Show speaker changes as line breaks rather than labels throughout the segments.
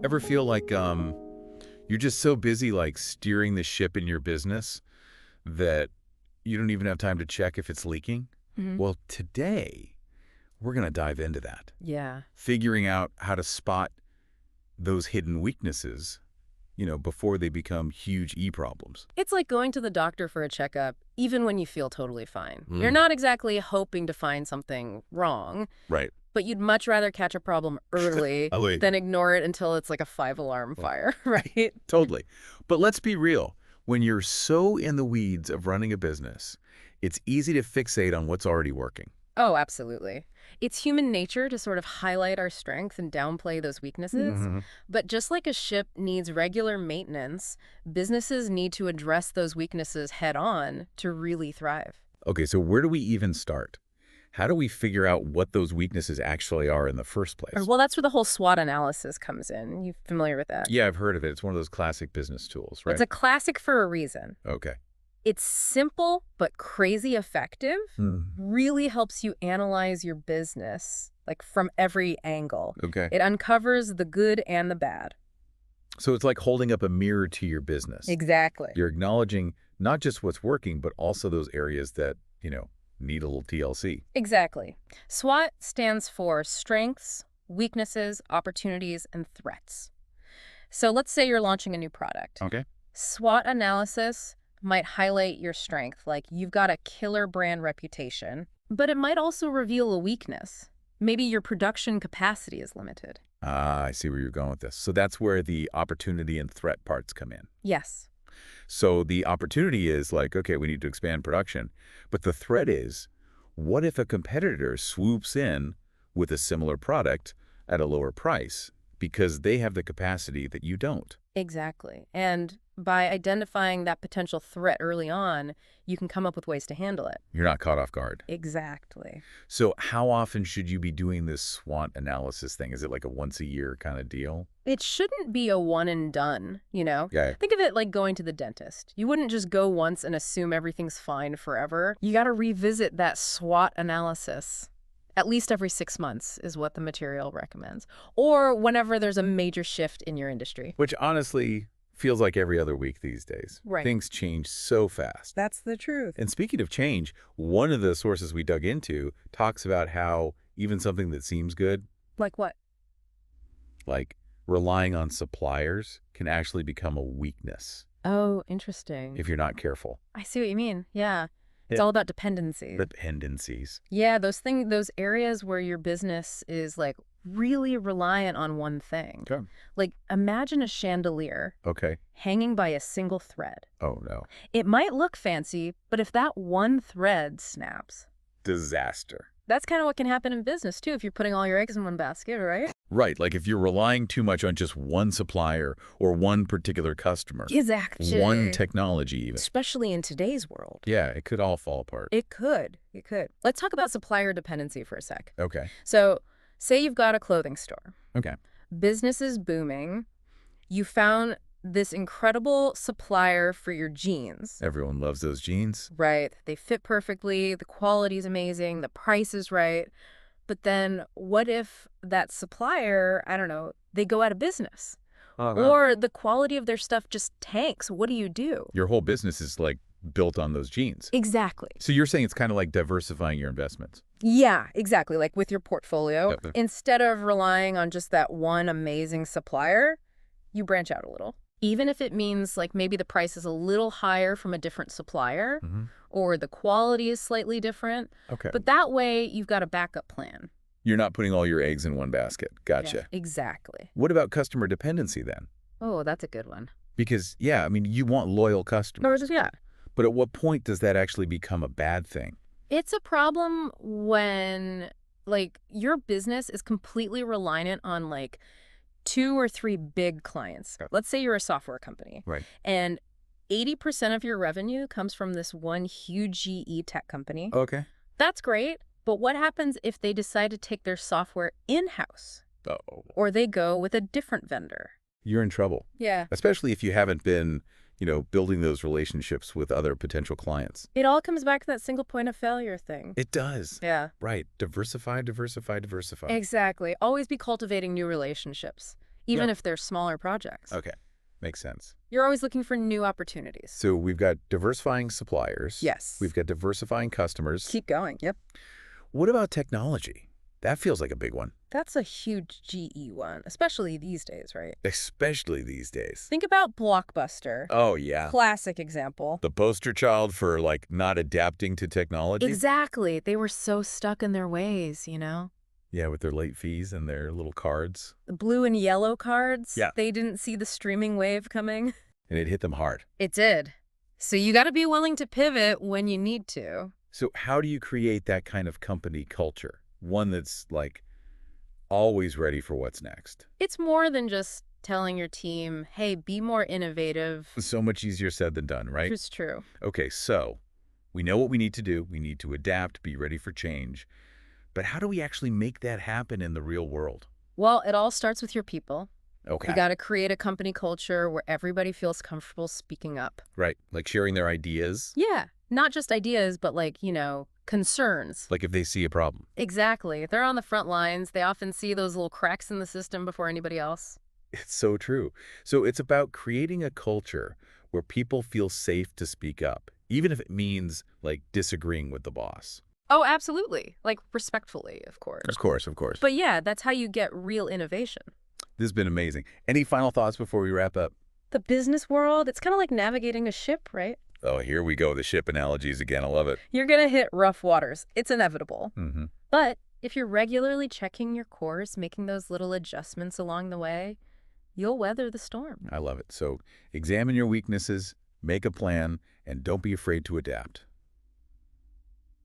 Ever feel like you're just so busy like steering the ship in your business that you don't even have time to check if it's leaking?
Hmm.
Well, today we're going to dive into that,
Yeah.
figuring out how to spot those hidden weaknesses, before they become huge e-problems.
It's like going to the doctor for a checkup, even when you feel totally fine. You're
Mm.
not exactly hoping to find something wrong,
Right.
but you'd much rather catch a problem early
Oh, wait.
than ignore it until it's like a five-alarm
Well,
fire, right?
totally. But let's be real. When you're so in the weeds of running a business, it's easy to fixate on what's already working.
Oh, absolutely. It's human nature to sort of highlight our strength and downplay those weaknesses.
Mhm.
But just like a ship needs regular maintenance, businesses need to address those weaknesses head on to really thrive.
Okay, so where do we even start? How do we figure out what those weaknesses actually are in the first place?
Well, that's where the whole SWOT analysis comes in. You familiar with that?
Yeah, I've heard of it. It's one of those classic business tools, right?
It's a classic for a reason.
Okay.
It's simple but crazy effective.
Hmm.
Really helps you analyze your business like from every angle.
Okay.
It uncovers the good and the bad.
So it's like holding up a mirror to your business.
Exactly.
You're acknowledging not just what's working, but also those areas that, need a little TLC.
Exactly. SWOT stands for strengths, weaknesses, opportunities, and threats. So let's say you're launching a new product.
Okay.
SWOT analysis might highlight your strength, like you've got a killer brand reputation, but it might also reveal a weakness. Maybe your production capacity is limited.
Ah, I see where you're going with this. So that's where the opportunity and threat parts come in.
Yes.
So the opportunity is like, okay, we need to expand production. But the threat is, what if a competitor swoops in with a similar product at a lower price because they have the capacity that you don't?
Exactly. And by identifying that potential threat early on, you can come up with ways to handle it.
You're not caught off guard.
Exactly.
So how often should you be doing this SWOT analysis thing? Is it like a once a year kind of deal?
It shouldn't be a one and done, you know?
Yeah.
Think of it like going to the dentist. You wouldn't just go once and assume everything's fine forever. You got to revisit that SWOT analysis. At least every 6 months is what the material recommends. Or whenever there's a major shift in your industry.
Which honestly feels like every other week these days.
Right.
Things change so fast.
That's the truth.
And speaking of change, one of the sources we dug into talks about how even something that seems good,
Like what?
like relying on suppliers, can actually become a weakness
Oh, interesting.
if you're not careful.
I see what you mean. Yeah. It's
Yeah.
all about dependency.
Dependencies.
Yeah, those areas where your business is like really reliant on one thing.
Okay.
Like imagine a chandelier
Okay.
hanging by a single thread.
Oh, no.
It might look fancy, but if that one thread snaps,
Disaster.
that's kind of what can happen in business too if you're putting all your eggs in one basket, right?
Right. Like if you're relying too much on just one supplier or one particular customer,
Exactly.
one technology even.
Especially in today's world.
Yeah, it could all fall apart.
It could. It could. Let's talk about supplier dependency for a sec.
Okay.
So, say you've got a clothing store.
Okay.
Business is booming. You found this incredible supplier for your jeans.
Everyone loves those jeans.
Right. They fit perfectly. The quality's amazing. The price is right. But then what if that supplier, I don't know, they go out of business? Or the quality of their stuff just tanks. What do you do?
Your whole business is like built on those jeans.
Exactly.
So you're saying it's kind of like diversifying your investments.
Yeah, exactly. Like with your portfolio,
Yep.
instead of relying on just that one amazing supplier, you branch out a little. Even if it means like maybe the price is a little higher from a different supplier
Mm-hmm.
or the quality is slightly different.
Okay.
But that way you've got a backup plan.
You're not putting all your eggs in one basket. Gotcha.
Yeah, exactly.
What about customer dependency then?
Oh, that's a good one.
Because, yeah, I mean, you want loyal customers.
Yeah.
But at what point does that actually become a bad thing?
It's a problem when like your business is completely reliant on like 2 or 3 big clients.
Okay.
Let's say you're a software company.
Right.
And 80% of your revenue comes from this one huge GE tech company.
Okay.
That's great, but what happens if they decide to take their software in-house
Oh,
or they go with a different vendor?
you're in trouble.
Yeah.
Especially if you haven't been, building those relationships with other potential clients.
It all comes back to that single point of failure thing.
It does.
Yeah.
Right. Diversify, diversify, diversify.
Exactly. Always be cultivating new relationships. even
Yep.
if they're smaller projects.
Okay. Makes sense.
You're always looking for new opportunities.
So we've got diversifying suppliers.
Yes.
We've got diversifying customers.
Keep going. Yep.
What about technology? That feels like a big one,
That's a huge GE one, especially these days, right?
especially these days.
Think about Blockbuster.
Oh, yeah.
Classic example.
The poster child for, like, not adapting to technology?
Exactly. They were so stuck in their ways, you know?
Yeah, with their late fees and their little cards.
The blue and yellow cards,
Yeah.
they didn't see the streaming wave coming.
And it hit them hard.
It did. So you got to be willing to pivot when you need to.
So how do you create that kind of company culture? One that's, like, always ready for what's next.
It's more than just telling your team, hey, be more innovative.
So much easier said than done, right?
It's true.
Okay, so we know what we need to do. We need to adapt, be ready for change. But how do we actually make that happen in the real world?
Well, it all starts with your people.
Okay.
You got to create a company culture where everybody feels comfortable speaking up.
Right, like sharing their ideas.
Yeah, not just ideas, but like, concerns.
Like if they see a problem.
Exactly. They're on the front lines. They often see those little cracks in the system before anybody else.
It's so true. So it's about creating a culture where people feel safe to speak up, even if it means, like, disagreeing with the boss.
Oh, absolutely. Like, respectfully, of course.
Of course, of course.
But yeah, that's how you get real innovation.
This has been amazing. Any final thoughts before we wrap up?
The business world, it's kind of like navigating a ship, right?
Oh, here we go. The ship analogies again. I love it.
You're going to hit rough waters. It's inevitable.
Mm-hmm.
But if you're regularly checking your course, making those little adjustments along the way, you'll weather the storm.
I love it. So examine your weaknesses, make a plan, and don't be afraid to adapt.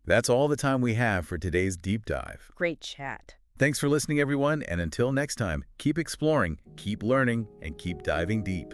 That's all the time we have for today's deep dive.
Great chat.
Thanks for listening, everyone, and until next time, keep exploring, keep learning, and keep diving deep.